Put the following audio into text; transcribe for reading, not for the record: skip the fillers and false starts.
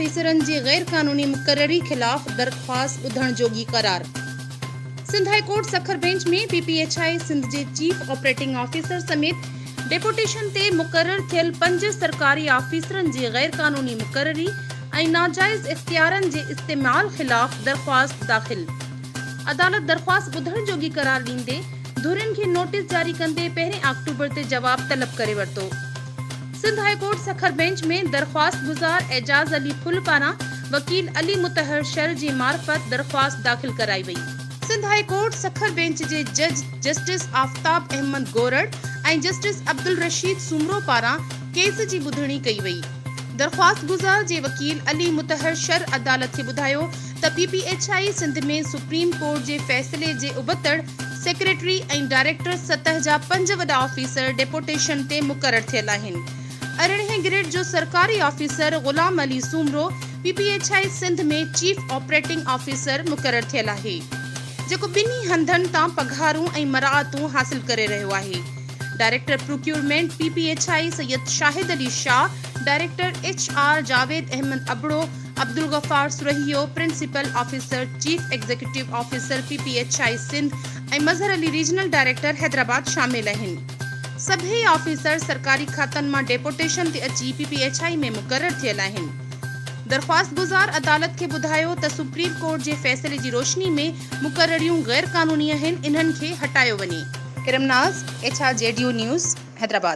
ऑफिसरन जी गैर कानूनी मुकर्ररी खिलाफ दरख्वास्त ॿुधण जोगी करार। Sindh high court Sukkur bench में PPHI सिंध जे चीफ ऑपरेटिंग ऑफिसर समेत डेपुटेशन ते मुकर्रर थियल 5 सरकारी ऑफिसरन जी गैर कानूनी मुकर्ररी ऐं नाजायज़ इख्तियारन जे इस्तेमाल खिलाफ दरख्वास्त दाखिल। अदालत दरख्वास्त ॿुधण जोगी करार ॾींदे धुरिन खे नोटिस जारी कंदे 1 अक्टूबर ते जवाब तलब करे वरितो। Sindh high court Sukkur bench में दरख्वास्त गुजार एजाज अली फुल पारां वकील अली मुतहर शर जी मार्फत दरख्वास्त दाखिल कराई वई। Sindh high court Sukkur bench जे जज जस्टिस आफ्ताब अहमद गोरड़ ऐं जस्टिस अब्दुल रशीद सुमरो पारां केस जी ॿुधणी कई वई। दरख्वास्त गुजार जे वकील अली मुतहर शर अदालत खे ॿुधायो त PPHI सिंध में सुप्रीम कोर्ट जे फ़ैसिले जे उबतड़ सेक्रेटरी ऐं डायरेक्टर सतह जा 5 वॾा ऑफिसर डेपुटेशन ते मुक़रर थियल आहिनि। 18 ग्रेड जो सरकारी ऑफिसर गुलाम अली सुमरो PPHI सिंध में चीफ ऑपरेटिंग ऑफिसर मुक़रर थियल आहे, जेको ॿिन्ही हंधनि तां पघारूं ऐं मराअतूं हासिल करे रहियो आहे। Director procurement PPHI Syed Shahid Ali Shah, director HR Javed Ahmed Abro, Abdul Ghaffar Surhio, principal officer chief executive officer PPHI Sindh ऐं मज़हर अली रीजनल डायरेक्टर हैदराबाद शामिल आहिनि। सभई ऑफिसर सरकारी खातनि मां डेपुटेशन ते अची PPHI में मुक़रर थियल आहिनि। दरख्वास्त गुजार अदालत खे ॿुधायो त सुप्रीम कोर्ट जे फ़ैसिले जी रोशनी में मुक़ररियूं गैर कानूनी आहिनि, इन्हनि खे हटायो वञे। किरमनाज़ HRJDU न्यूज़ हैदराबाद।